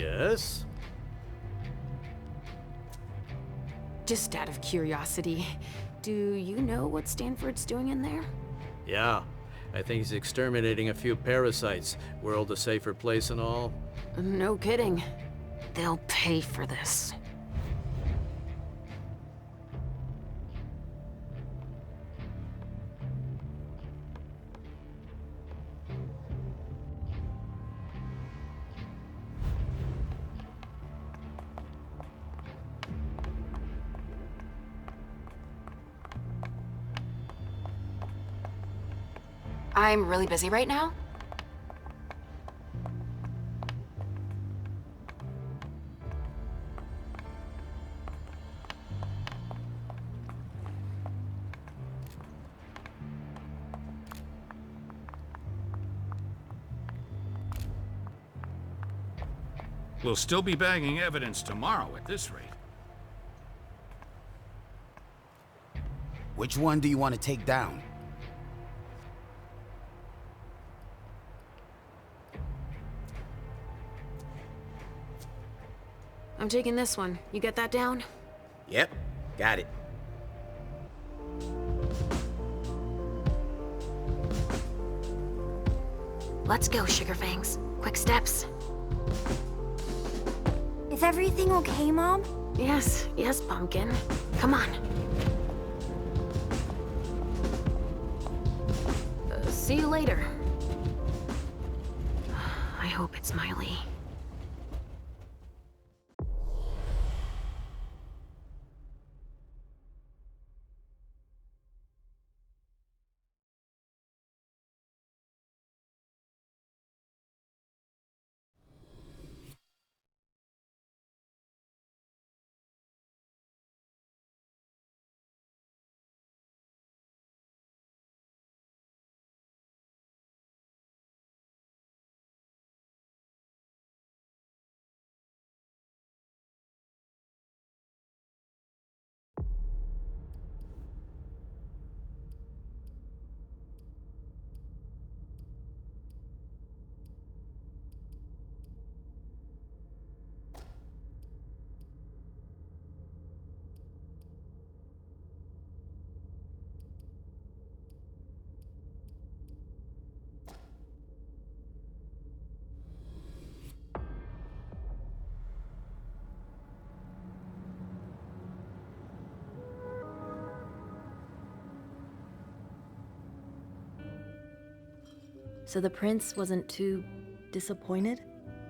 Yes? Just out of curiosity, do you know what Stanford's doing in there? Yeah. I think he's exterminating a few parasites. World a safer place and all. No kidding. They'll pay for this. I'm really busy right now. We'll still be bagging evidence tomorrow at this rate. Which one do you want to take down? I'm taking this one. You get that down? Yep, got it. Let's go, Sugarfangs. Quick steps. Is everything okay, Mom? Yes, Pumpkin. Come on. See you later. I hope it's Miley. So the prince wasn't too disappointed?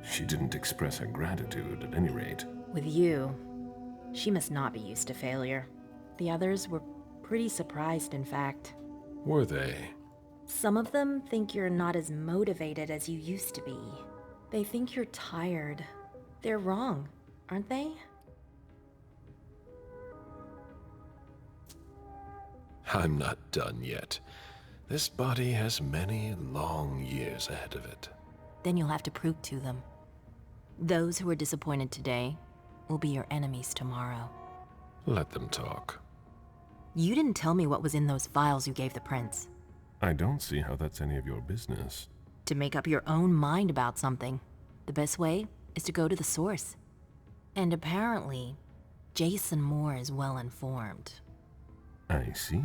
She didn't express her gratitude, at any rate. With you, she must not be used to failure. The others were pretty surprised, in fact. Were they? Some of them think you're not as motivated as you used to be. They think you're tired. They're wrong, aren't they? I'm not done yet. This body has many long years ahead of it. Then you'll have to prove to them. Those who are disappointed today will be your enemies tomorrow. Let them talk. You didn't tell me what was in those files you gave the prince. I don't see how that's any of your business. To make up your own mind about something, the best way is to go to the source. And apparently, Jason Moore is well informed. I see.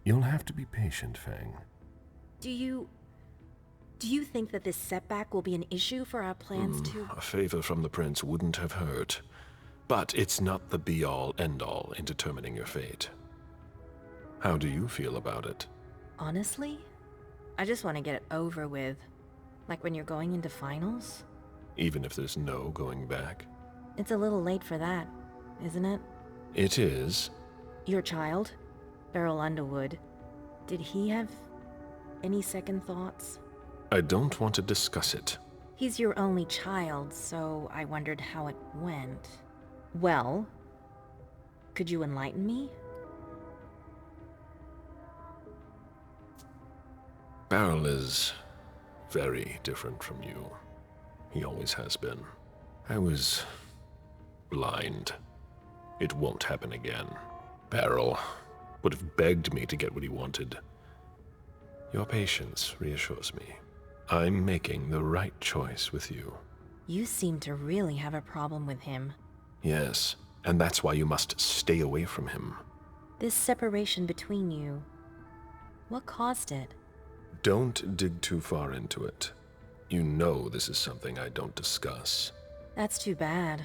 You'll have to be patient, Fang. Do you think that this setback will be an issue for our plans to... A favor from the prince wouldn't have hurt. But it's not the be-all, end-all in determining your fate. How do you feel about it? Honestly, I just want to get it over with. Like when you're going into finals. Even if there's no going back? It's a little late for that, isn't it? It is. Your child, Beryl Underwood, did he have any second thoughts? I don't want to discuss it. He's your only child, so I wondered how it went. Well, could you enlighten me? Beryl is very different from you. He always has been. I was blind. It won't happen again. Beryl would have begged me to get what he wanted. Your patience reassures me. I'm making the right choice with you. You seem to really have a problem with him. Yes, and that's why you must stay away from him. This separation between you, what caused it? Don't dig too far into it. You know this is something I don't discuss. That's too bad.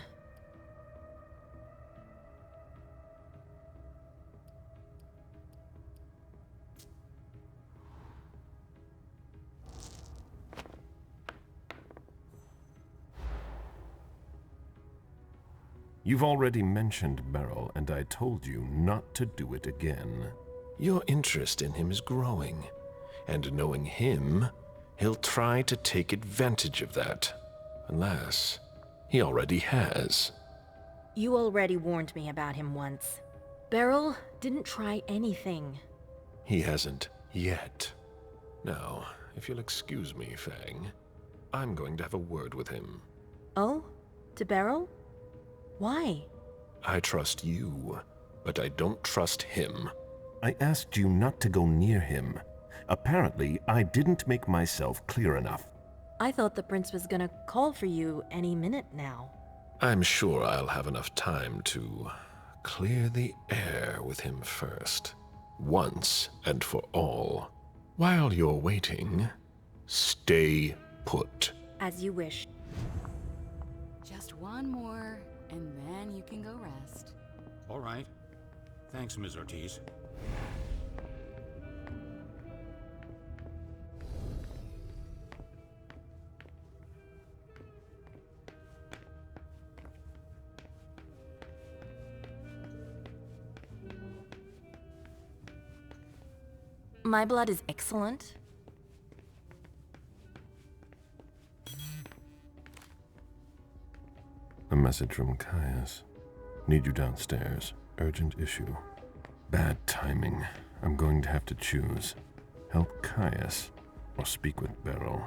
You've already mentioned Beryl, and I told you not to do it again. Your interest in him is growing, and knowing him, he'll try to take advantage of that. Unless he already has. You already warned me about him once. Beryl didn't try anything. He hasn't yet. Now, if you'll excuse me, Fang, I'm going to have a word with him. Oh? To Beryl? Why? I trust you, but I don't trust him. I asked you not to go near him. Apparently, I didn't make myself clear enough. I thought the prince was gonna call for you any minute now. I'm sure I'll have enough time to clear the air with him first. Once and for all. While you're waiting, stay put. As you wish. Just one more, and then you can go rest. All right. Thanks, Ms. Ortiz. My blood is excellent. A message from Caius. Need you downstairs. Urgent issue. Bad timing. I'm going to have to choose. Help Caius or speak with Beryl.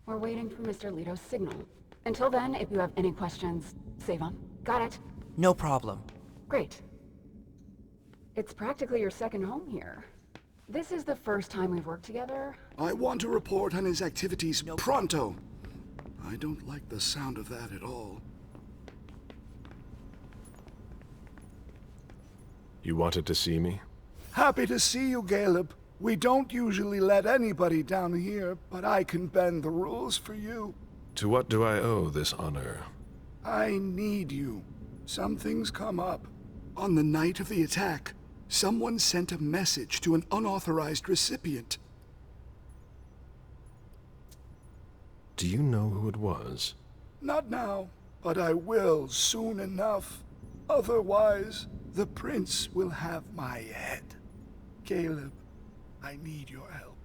We're waiting for Mr. Leto's signal. Until then, if you have any questions, save them. Got it? No problem. Great. It's practically your second home here. This is the first time we've worked together. I want to report on his activities pronto. I don't like the sound of that at all. You wanted to see me? Happy to see you, Caleb. We don't usually let anybody down here, but I can bend the rules for you. To what do I owe this honor? I need you. Something's come up. On the night of the attack, someone sent a message to an unauthorized recipient. Do you know who it was? Not now, but I will soon enough. Otherwise, the prince will have my head. Caleb, I need your help.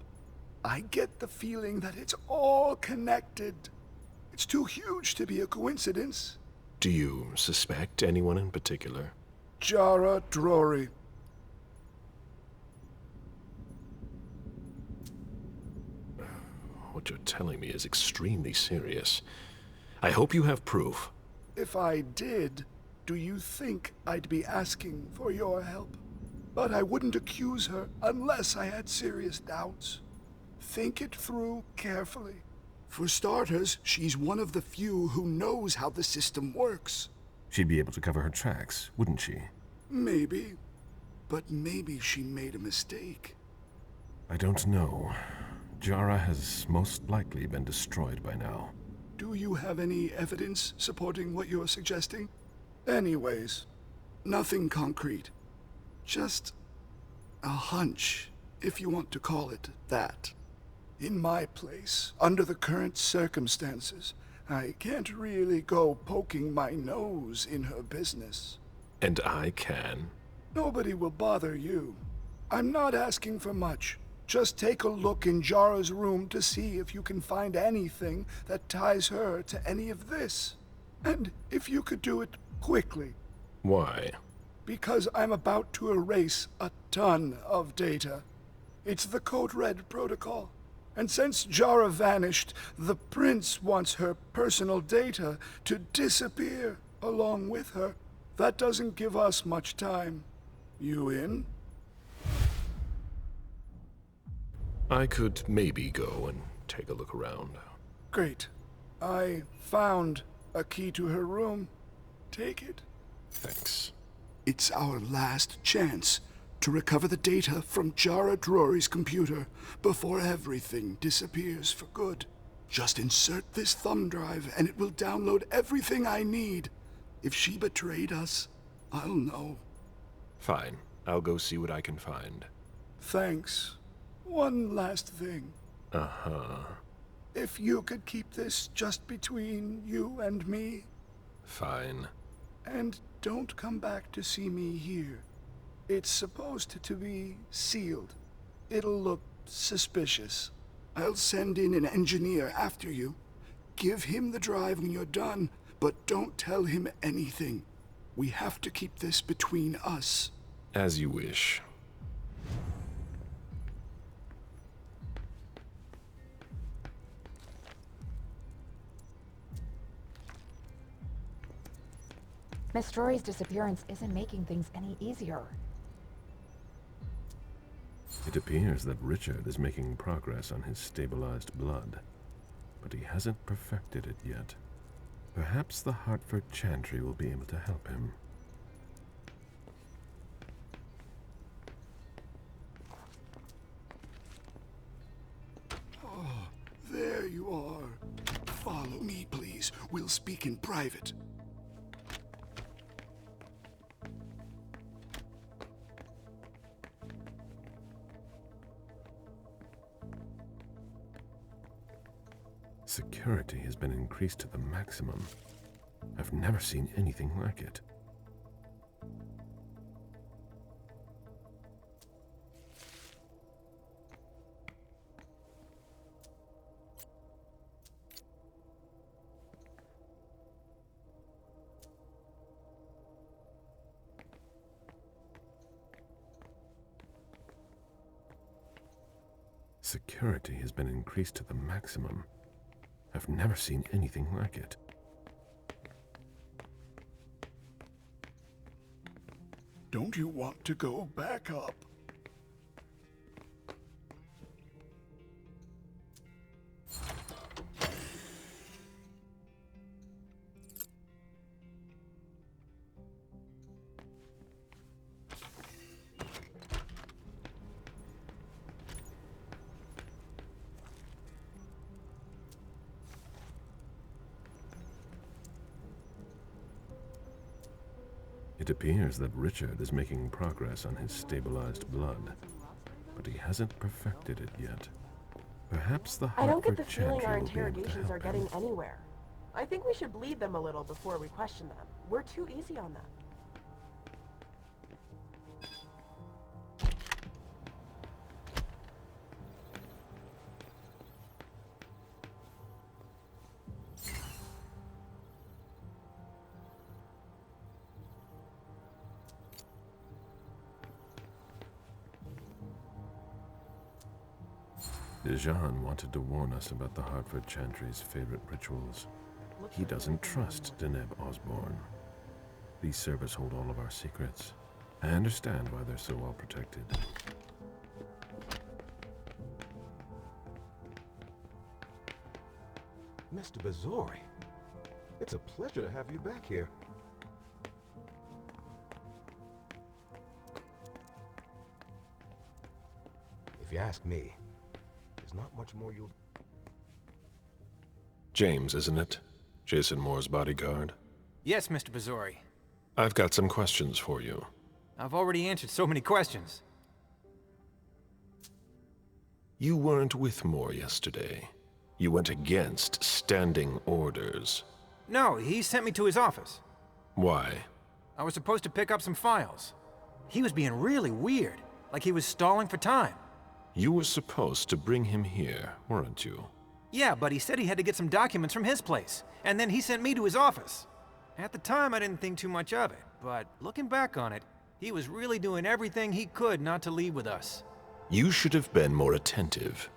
I get the feeling that it's all connected. It's too huge to be a coincidence. Do you suspect anyone in particular? Jara Drory. What you're telling me is extremely serious. I hope you have proof. If I did, do you think I'd be asking for your help? But I wouldn't accuse her unless I had serious doubts. Think it through carefully. For starters, she's one of the few who knows how the system works. She'd be able to cover her tracks, wouldn't she? Maybe. but maybe she made a mistake. I don't know. Jara has most likely been destroyed by now. Do you have any evidence supporting what you're suggesting? Anyways, nothing concrete. Just a hunch, if you want to call it that. In my place, under the current circumstances, I can't really go poking my nose in her business. And I can. Nobody will bother you. I'm not asking for much. Just take a look in Jara's room to see if you can find anything that ties her to any of this. And if you could do it quickly. Why? Because I'm about to erase a ton of data. It's the Code Red protocol. And since Jara vanished, the Prince wants her personal data to disappear along with her. That doesn't give us much time. You in? I could maybe go and take a look around. Great. I found a key to her room. Take it. Thanks. It's our last chance to recover the data from Jara Drury's computer before everything disappears for good. Just insert this thumb drive and it will download everything I need. If she betrayed us, I'll know. Fine. I'll go see what I can find. Thanks. One last thing. Uh-huh. If you could keep this just between you and me. Fine. And don't come back to see me here. It's supposed to be sealed. It'll look suspicious. I'll send in an engineer after you. Give him the drive when you're done, but don't tell him anything. We have to keep this between us. As you wish. Miss Drury's disappearance isn't making things any easier. It appears that Richard is making progress on his stabilized blood, but he hasn't perfected it yet. Perhaps the Hartford Chantry will be able to help him. Oh, there you are. Follow me, please. We'll speak in private. Security has been increased to the maximum. I've never seen anything like it. Security has been increased to the maximum. I've never seen anything like it. Don't you want to go back up? It appears that Richard is making progress on his stabilized blood, but he hasn't perfected it yet. Perhaps the I don't get Hartford the feeling Chantry our will be able to interrogations are help getting him. anywhere. I think we should bleed them a little before we question them. We're too easy on them. Dejan wanted to warn us about the Hartford Chantry's favorite rituals. He doesn't trust Deneb Osborne. These servers hold all of our secrets. I understand why they're so well protected. Mr. Bazori, it's a pleasure to have you back here. you ask me. There's not much more you'll... James, isn't it? Jason Moore's bodyguard. Yes, Mr. Bazori. I've got some questions for you. I've already answered so many questions. You weren't with Moore yesterday. You went against standing orders. No, he sent me to his office. Why? I was supposed to pick up some files. He was being really weird, like he was stalling for time. You were supposed to bring him here, weren't you? Yeah, but he said he had to get some documents from his place, and then he sent me to his office. At the time, I didn't think too much of it, but looking back on it, he was really doing everything he could not to leave with us. You should have been more attentive.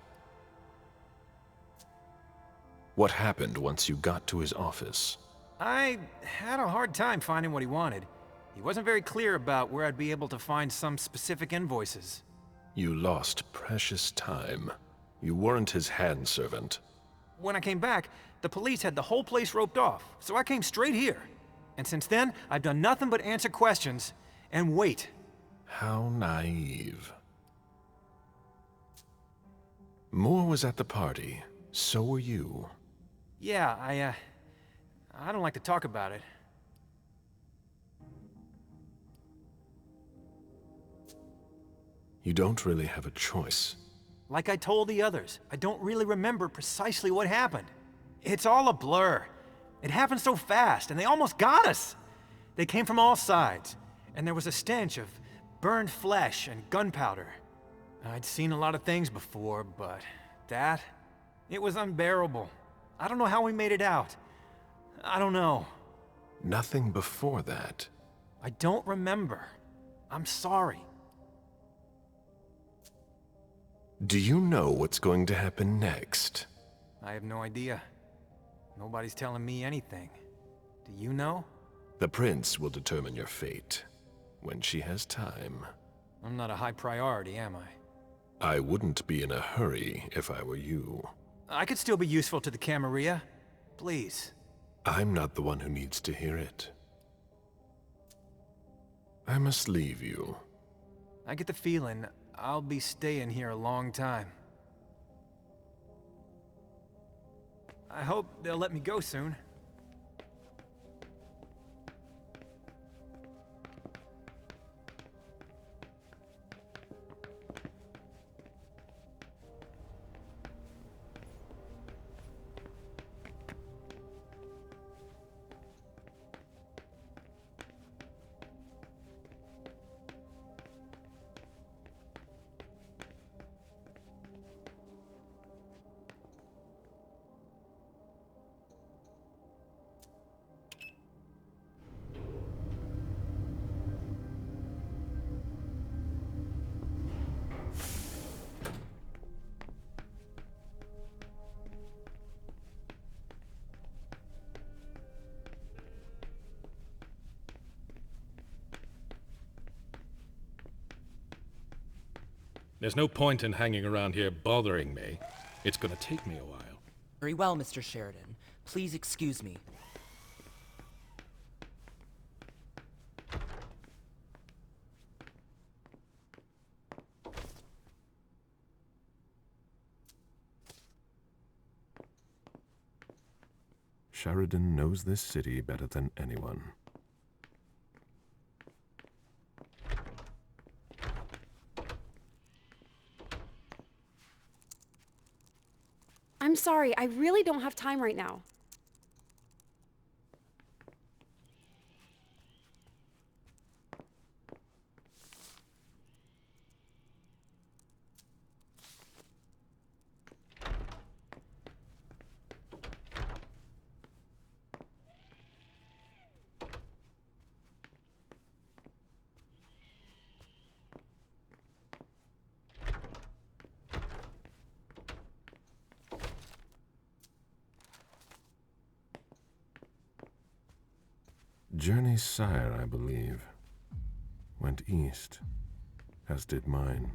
What happened once you got to his office? I had a hard time finding what he wanted. He wasn't very clear about where I'd be able to find some specific invoices. You lost precious time. You weren't his handservant. When I came back, the police had the whole place roped off, so I came straight here. And since then, I've done nothing but answer questions and wait. How naive. Moore was at the party. So were you. Yeah, I don't like to talk about it. You don't really have a choice. Like I told the others, I don't really remember precisely what happened. It's all a blur. It happened so fast, and they almost got us. They came from all sides, and there was a stench of burned flesh and gunpowder. I'd seen a lot of things before, but that, it was unbearable. I don't know how we made it out. I don't know. Nothing before that. I don't remember. I'm sorry. Do you know what's going to happen next? I have no idea. Nobody's telling me anything. Do you know? The prince will determine your fate when she has time. I'm not a high priority, am I? I wouldn't be in a hurry if I were you. I could still be useful to the Camarilla. Please. I'm not the one who needs to hear it. I must leave you. I get the feeling I'll be staying here a long time. I hope they'll let me go soon. There's no point in hanging around here bothering me. It's gonna take me a while. Very well, Mr. Sheridan. Please excuse me. Sheridan knows this city better than anyone. I'm sorry, I really don't have time right now. Journey's sire, I believe, went east, as did mine.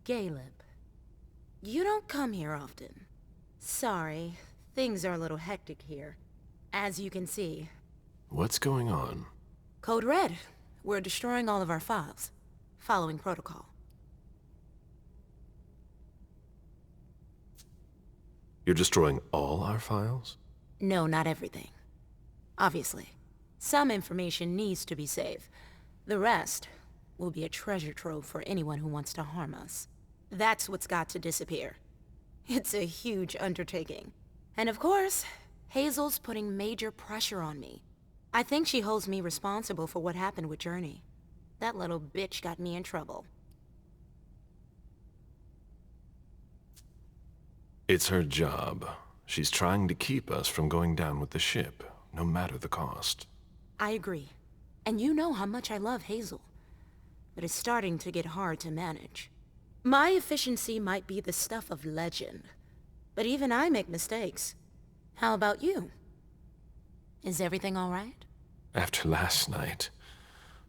Caleb, you don't come here often. Sorry, things are a little hectic here. As you can see. What's going on? Code Red. We're destroying all of our files. Following protocol. You're destroying all our files? No, not everything. Obviously. Some information needs to be saved. The rest will be a treasure trove for anyone who wants to harm us. That's what's got to disappear. It's a huge undertaking. And of course, Hazel's putting major pressure on me. I think she holds me responsible for what happened with Journey. That little bitch got me in trouble. It's her job. She's trying to keep us from going down with the ship, no matter the cost. I agree. And you know how much I love Hazel. But it's starting to get hard to manage. My efficiency might be the stuff of legend, but even I make mistakes. How about you? Is everything all right? After last night,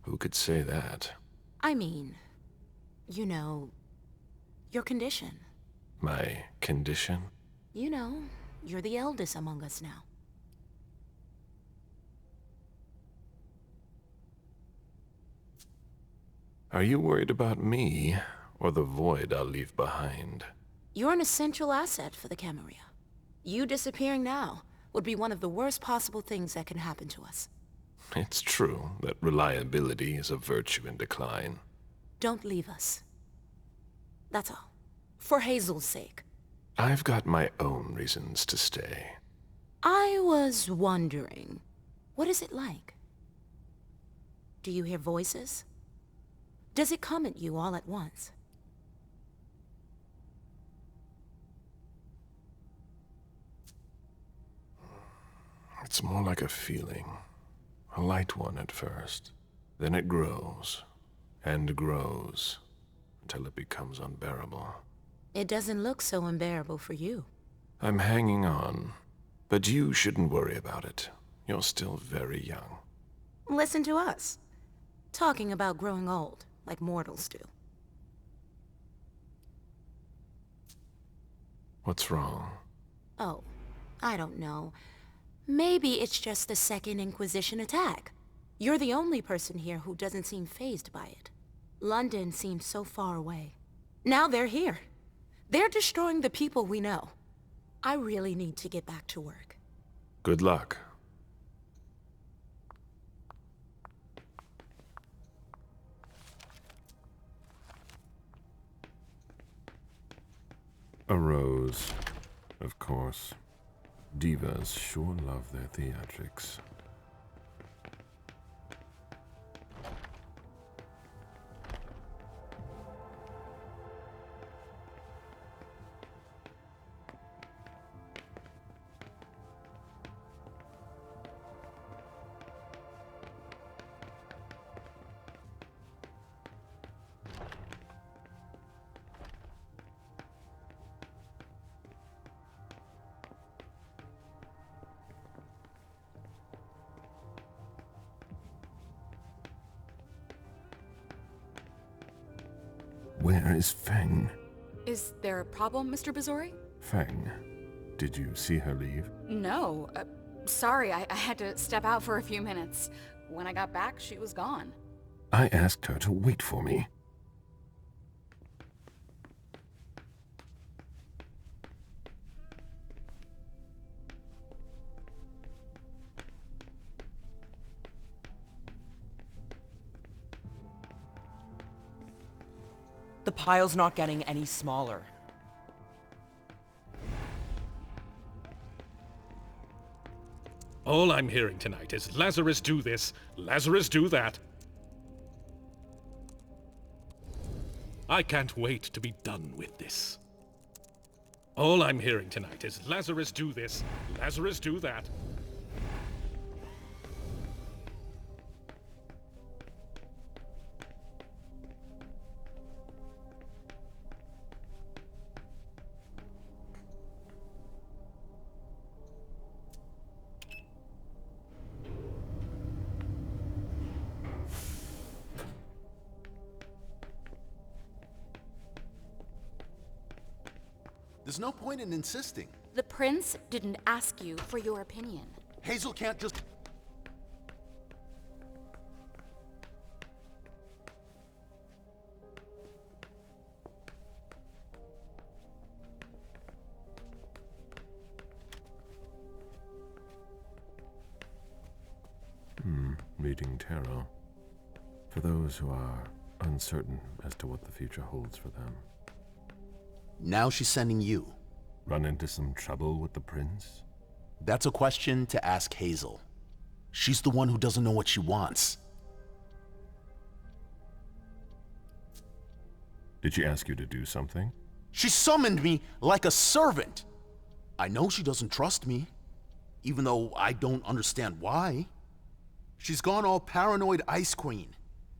who could say that? I mean, you know, your condition. My condition? You know, you're the eldest among us now. Are you worried about me, or the void I'll leave behind? You're an essential asset for the Camarilla. You disappearing now would be one of the worst possible things that can happen to us. It's true that reliability is a virtue in decline. Don't leave us. That's all. For Hazel's sake. I've got my own reasons to stay. I was wondering, what is it like? Do you hear voices? Does it come at you all at once? It's more like a feeling. A light one at first. Then it grows, and grows, until it becomes unbearable. It doesn't look so unbearable for you. I'm hanging on, but you shouldn't worry about it. You're still very young. Listen to us. Talking about growing old, like mortals do. What's wrong? Oh, I don't know. Maybe it's just the Second Inquisition attack. You're the only person here who doesn't seem fazed by it. London seems so far away. Now they're here. They're destroying the people we know. I really need to get back to work. Good luck. A rose, of course. Divas sure love their theatrics. Where is Feng? Is there a problem, Mr. Bizori? Feng, did you see her leave? No. Sorry, I had to step out for a few minutes. When I got back, she was gone. I asked her to wait for me. The pile's not getting any smaller. All I'm hearing tonight is Lazarus do this, Lazarus do that. I can't wait to be done with this. All I'm hearing tonight is Lazarus do this, Lazarus do that. There's no point in insisting. The prince didn't ask you for your opinion. Hazel can't just... Reading tarot. For those who are uncertain as to what the future holds for them. Now she's sending you. Run into some trouble with the prince? That's a question to ask Hazel. She's the one who doesn't know what she wants. Did she ask you to do something? She summoned me like a servant. I know she doesn't trust me, even though I don't understand why. She's gone all paranoid Ice Queen,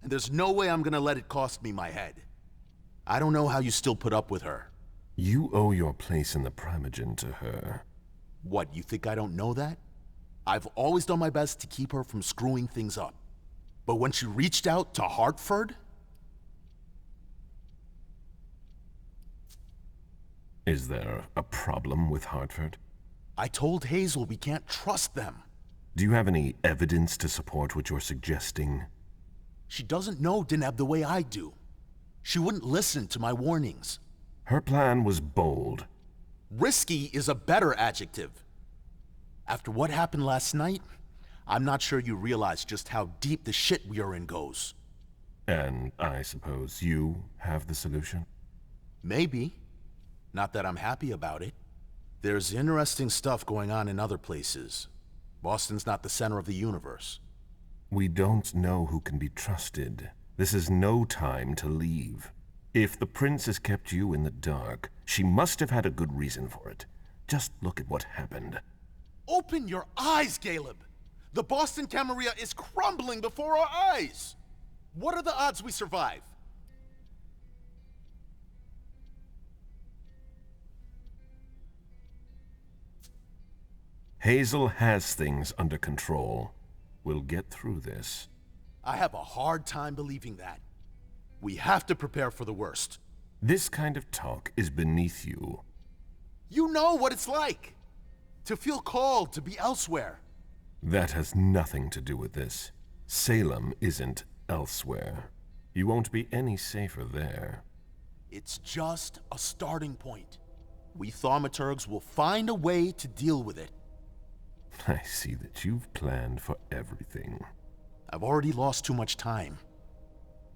and there's no way I'm gonna let it cost me my head. I don't know how you still put up with her. You owe your place in the Primogen to her. What, you think I don't know that? I've always done my best to keep her from screwing things up. But when she reached out to Hartford... Is there a problem with Hartford? I told Hazel we can't trust them. Do you have any evidence to support what you're suggesting? She doesn't know Deneb the way I do. She wouldn't listen to my warnings. Her plan was bold. Risky is a better adjective. After what happened last night, I'm not sure you realize just how deep the shit we are in goes. And I suppose you have the solution? Maybe. Not that I'm happy about it. There's interesting stuff going on in other places. Boston's not the center of the universe. We don't know who can be trusted. This is no time to leave. If the prince has kept you in the dark, she must have had a good reason for it. Just look at what happened. Open your eyes, Caleb! The Boston Camarilla is crumbling before our eyes! What are the odds we survive? Hazel has things under control. We'll get through this. I have a hard time believing that. We have to prepare for the worst. This kind of talk is beneath you. You know what it's like! To feel called to be elsewhere. That has nothing to do with this. Salem isn't elsewhere. You won't be any safer there. It's just a starting point. We thaumaturgs will find a way to deal with it. I see that you've planned for everything. I've already lost too much time.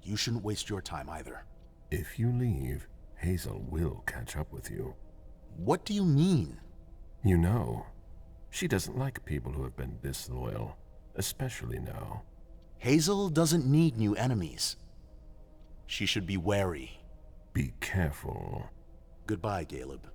You shouldn't waste your time either. If you leave, Hazel will catch up with you. What do you mean? You know, she doesn't like people who have been disloyal, especially now. Hazel doesn't need new enemies. She should be wary. Be careful. Goodbye, Caleb.